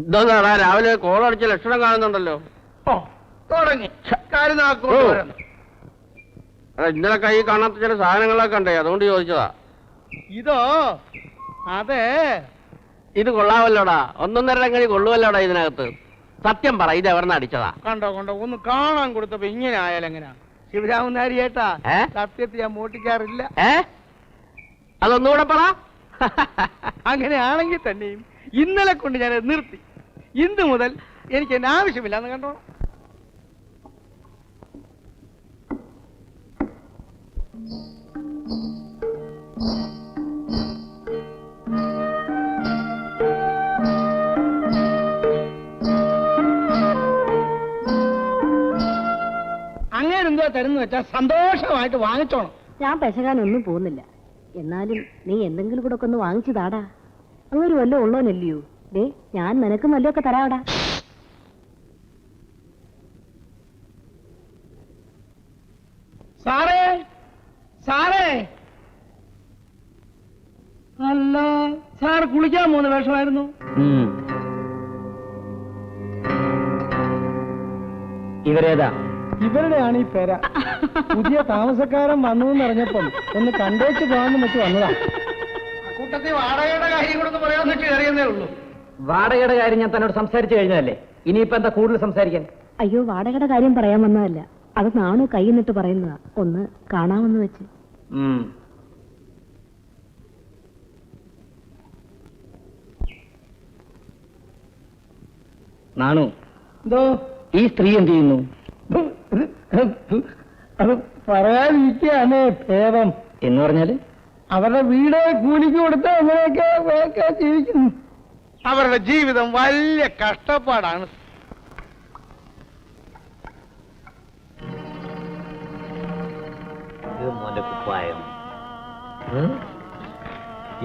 എന്താ രാവിലെ കോളടിച്ച ലക്ഷണം കാണുന്നുണ്ടല്ലോ. ഓ തുടങ്ങി ഇന്നലെ കൈ കാണാത്ത ചില സാധനങ്ങളൊക്കെ ഉണ്ടേ, അതുകൊണ്ട് ചോദിച്ചതാ. ഇതോ? അതെ, ഇത് കൊള്ളാമല്ലോടാ. 1.5 കഴിഞ്ഞ് കൊള്ളുമല്ലോടാ ഇതിനകത്ത്. സത്യം പറ, ഇത് എവിടെന്ന് അടിച്ചതാ? കണ്ടോ ഒന്ന് കാണാൻ കൊടുത്തപ്പോ ഇങ്ങനെ ആയാലെങ്ങനാ ശിവരാമൻ നാരി ചേട്ടാ? സത്യത്തിൽ ഞാൻ മോട്ടിക്കാറില്ല. അതൊന്നുകൂടെ പറ. അങ്ങനെയാണെങ്കിൽ തന്നെയും ഇന്നലെ കൊണ്ട് ഞാൻ നിർത്തി. ഇന്ന് മുതൽ എനിക്ക് എന്നെ ആവശ്യമില്ല എന്ന് കണ്ടോ. അങ്ങനെ എന്തോ തരുന്നു വെച്ചാ സന്തോഷമായിട്ട് വാങ്ങിച്ചോണം. ഞാൻ പെശകാനൊന്നും പോകുന്നില്ല. എന്നാലും നീ എന്തെങ്കിലും കൂടെ ഒക്കെ ഒന്ന് വാങ്ങിച്ചു താടാ. അങ്ങനെ വല്ലതും ഉള്ളോനല്ലയോ? ദേ ഞാൻ നിനക്ക് വല്ലതൊക്കെ തരാവടാ. സാറേ സാറേ, അല്ല സാർ കുളിക്കാൻ പോകുന്ന വേഷമായിരുന്നു. ഇവരേതാ? ഇവരുടെയാണ് ഈ പേര. പുതിയ താമസക്കാരൻ വന്നു എന്നറിഞ്ഞപ്പം ഒന്ന് കണ്ടേച്ച് പോകാന്ന് വെച്ച് വന്നതാ. കൂട്ടത്തിൽ വാടകയുടെ കാര്യം കൂടെ പറയാൻ വെച്ച് കയറിയെന്നേ ഉള്ളൂ. വാടകയുടെ കാര്യം ഞാൻ തന്നോട് സംസാരിച്ചു കഴിഞ്ഞതല്ലേ, ഇനിയിപ്പോ എന്താ കൂടുതൽ സംസാരിക്കാൻ? അയ്യോ, വാടകയുടെ കാര്യം പറയാൻ വന്നതല്ല, അത് നാണു കൈ നിട്ട് പറയുന്നതാ. ഒന്ന് കാണാമെന്ന് വെച്ച്. നാണു, എന്തോ? ഈ സ്ത്രീ എന്ത് ചെയ്യുന്നു? അത് പറയാതിരിക്കാനേ ഭേദം. എന്ന് പറഞ്ഞാല് അവരുടെ വീട് കൂലിക്ക് കൊടുത്ത് അങ്ങനെയൊക്കെ ജീവിക്കുന്നു. അവരുടെ ജീവിതം വലിയ കഷ്ടപ്പാടാണ്.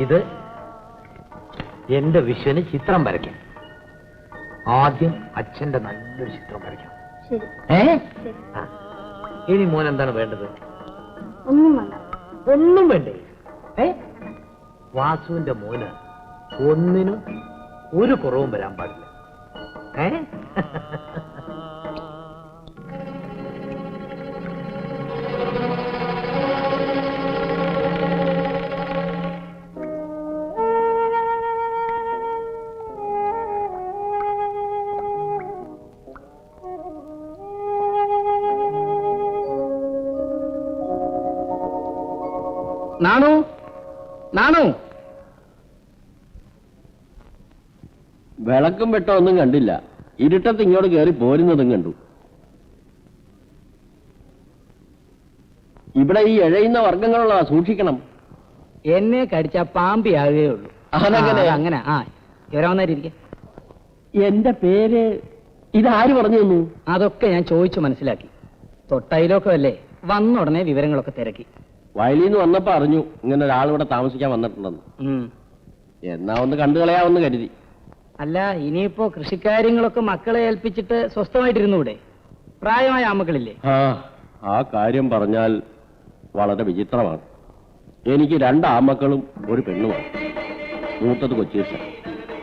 ഇത് എന്റെ വിശ്വന് ചിത്രം വരയ്ക്കാം. ആദ്യം അച്ഛന്റെ നല്ലൊരു ചിത്രം വരയ്ക്കാം. ഇനി മോൻ എന്താണ് വേണ്ടത്? ഒന്നും വേണ്ടേ? വാസുവിന്റെ മോന് ഒന്നിനും ഒരു കുറവും വരാൻ പാടില്ല. നാണു, നാണു, വിളക്കും വെട്ടോ ഒന്നും കണ്ടില്ല. ഇരുട്ടത്ത് ഇങ്ങോട്ട് കയറി പോരുന്നതും കണ്ടു. ഇവിടെ ഈ എഴയുന്ന വർഗങ്ങളുള്ളതാ, സൂക്ഷിക്കണം. എന്നെ കടിച്ച പാമ്പിയാകുകയേ ഉള്ളൂ. അങ്ങനെ ഇവരാവുന്നവരിക്കെ. എന്റെ പേര് ഇതാര് പറഞ്ഞു തന്നു? അതൊക്കെ ഞാൻ ചോദിച്ചു മനസ്സിലാക്കി. തൊട്ടയിലൊക്കെ അല്ലേ, വന്ന ഉടനെ വിവരങ്ങളൊക്കെ തിരക്കി. വയലിന്ന് വന്നപ്പോ അറിഞ്ഞു ഇങ്ങനെ ഒരാളിവിടെ താമസിക്കാൻ വന്നിട്ടുണ്ടെന്ന്. എന്നാ ഒന്ന് കണ്ടുകളയാവെന്ന് കരുതി. അല്ല, ഇനിയിപ്പോ കൃഷിക്കാര്യങ്ങളൊക്കെ മക്കളെ ഏൽപ്പിച്ചിട്ട് സ്വസ്ഥമായിട്ടിരുന്നൂടെ? പ്രായമായ ആമക്കളില്ലേ? ആ കാര്യം പറഞ്ഞാൽ വളരെ വിചിത്രമാണ്. എനിക്ക് 2 ആമക്കളും ഒരു പെണ്ണുമാണ്. മൂത്തത് കൊച്ചീഷൻ.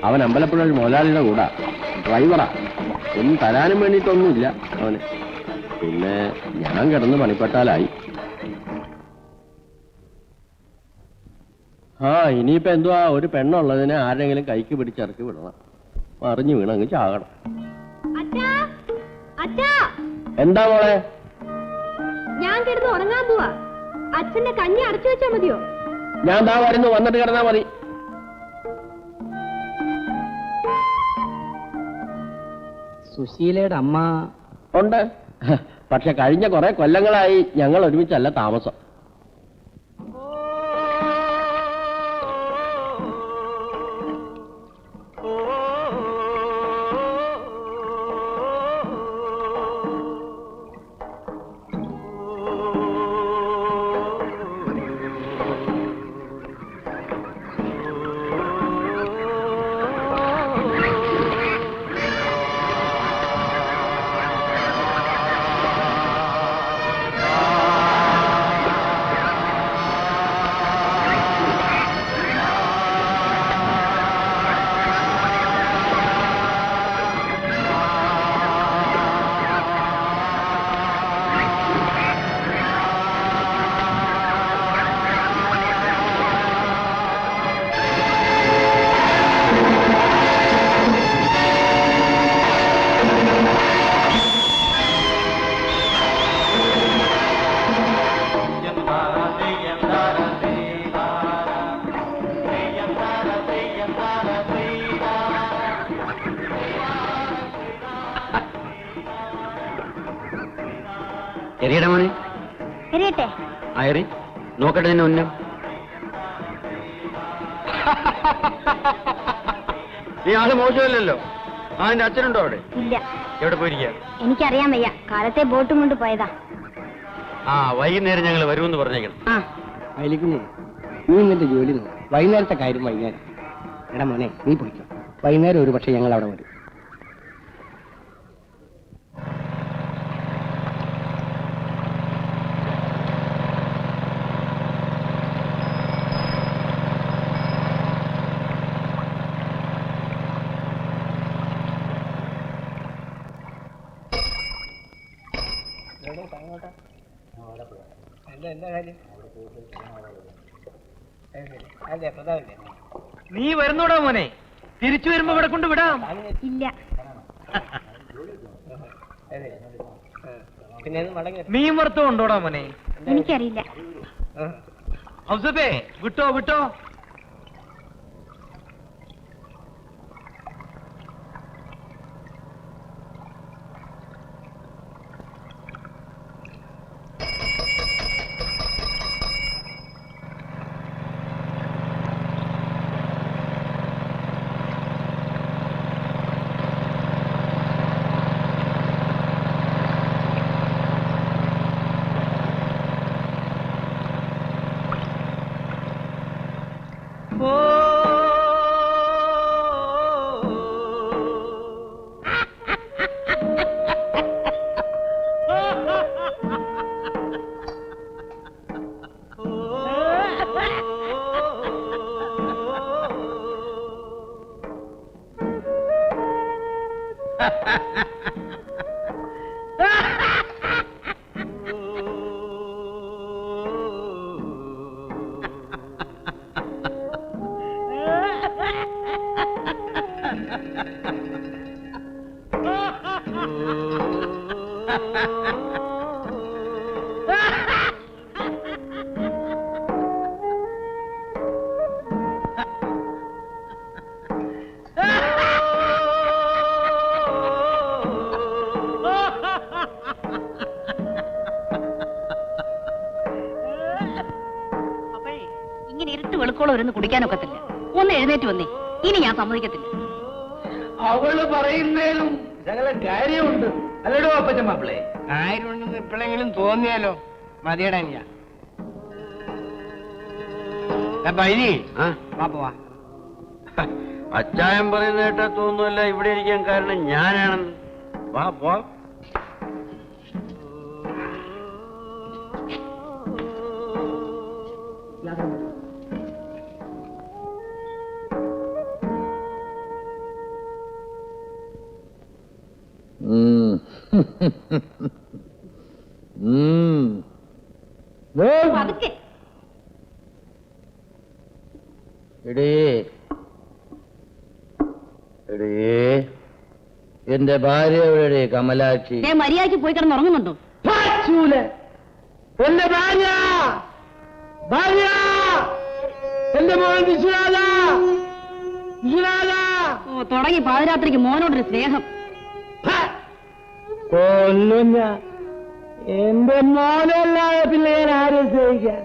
അവൻ അമ്പലപ്പുഴ മുതലാളിയുടെ കൂടെ ഡ്രൈവറാ. ഒന്നും തരാനും വേണ്ടിയിട്ടൊന്നുമില്ല അവന്. പിന്നെ ഞാൻ കിടന്ന് പണിപ്പെട്ടാലായി. ഇനിയിപ്പോ എന്തുവാ, ഒരു പെണ്ണുള്ളതിനെ ആരെങ്കിലും കൈക്ക് പിടിച്ചിറക്കി വിടണം. മറിഞ്ഞു വീണങ്ങ് ചാകണം. എന്താ മോളെ? ഞാൻ കിടന്ന് ഉറങ്ങാൻ പോവാ. അച്ഛന്റെ കഞ്ഞി അടച്ചു വെച്ചാ മതിയോ? ഞാൻ ദാ വരുന്നു, വന്നിട്ട് കിടന്നാ മതി. സുശീലയുടെ അമ്മ ഉണ്ട്. പക്ഷെ കഴിഞ്ഞ കുറെ കൊല്ലങ്ങളായി ഞങ്ങൾ ഒരുമിച്ചല്ല താമസം. എറിയട മോനെ. എറിയട്ടെ? എറി നോക്കട്ടെ നിന്നെ ഉന്നം. നീ ആള് മോശമല്ലല്ലോ. അതിന്റെ അച്ഛനുണ്ടോ അവിടെ? ഇല്ല. എവിടെ പോയിരിക്കുക? എനിക്കറിയാൻ വയ്യ, കാലത്തെ ബോട്ടും കൊണ്ട് പോയതാ. വൈകുന്നേരം ഞങ്ങൾ വരുമെന്ന് പറഞ്ഞേക്കണം. അതിലേക്കുഞ്ഞേ, നീ നിന്റെ ജോലി നോക്കും. വൈകുന്നേരത്തെ കാര്യം വൈകുന്നേരം. എടാ മോനെ, നീ പോയിക്കോ. വൈകുന്നേരം ഒരു പക്ഷേ ഞങ്ങൾ അവിടെ വരും. നീ വരുന്നോടാ മോനെ? തിരിച്ചു വരുമ്പോ ഇവിടെ കൊണ്ട് വിടാം. ഇല്ല. മീൻ വറുത്തം ഉണ്ടോടാ മോനെ? എനിക്കറിയില്ല. ഔസഫേ, വിട്ടോ വിട്ടോ. ഇങ്ങനെ ഇരുട്ട് വെളുക്കോളം ഇരുന്ന് കുടിക്കാനൊക്കത്തില്ല. ഒന്ന് എഴുന്നേറ്റ് വന്നേ. ഇനി ഞാൻ സമ്മതിക്കത്തില്ല. അവള് പറയുന്നതിലും ഞങ്ങളെ കാര്യമുണ്ട്. അല്ലടോ അപ്പച്ചൻ മാപ്പിളെ, കാര്യമുണ്ടെന്ന് എപ്പോഴെങ്കിലും തോന്നിയാലോ? മതിയടാ ഞാൻ അച്ചായം പറയുന്ന കേട്ടാ തോന്നുമല്ല ഇവിടെ ഇരിക്കാൻ കാരണം ഞാനാണെന്ന്. വാ പോ. എന്റെ ഭാര്യ എവിടെ? കമലാക്ഷി മര്യാദയ്ക്ക് പോയി കിടന്നുറങ്ങുന്നുണ്ടോ? എന്റെ ഭാര്യ, ഭാര്യ, എന്റെ മോൻ വിശ്വനാഥ, വിശ്വനാഥ. തുടങ്ങി പാതിരാത്രിക്ക് മോനോടൊരു സ്നേഹം. കൊല്ലുഞ്ഞ എന്റെ മോനല്ലാതെ പിന്നെ ഞാൻ ആരും സ്നേഹിക്കാൻ?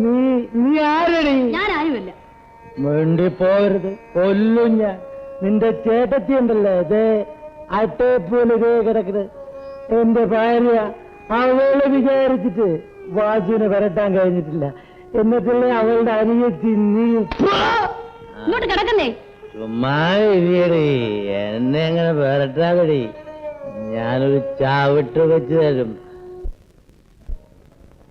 നീ ആരടി? ഞാൻ ആരുമല്ല. മിണ്ടിപ്പോരുത്, കൊല്ലുഞ്ഞ. നിന്റെ ചേട്ടത്തി ഉണ്ടല്ലേ, ഇതേ അട്ടേപ്പോലെ ഇതേ കിടക്കുന്നത് എന്റെ ഭാര്യ. അവള് വിചാരിച്ചിട്ട് വാജുവിനെ വരട്ടാൻ കഴിഞ്ഞിട്ടില്ല. എന്നിട്ടല്ലേ അവളുടെ അനിയത്തി നീ ഇങ്ങോട്ട് കിടക്കുന്നേ. ചുമ്മാ ഇരിയടി, എന്നെ അങ്ങനെ വരട്ടാകടി. ഞാനൊരു ചാവിട്ട് വെച്ച് തരും.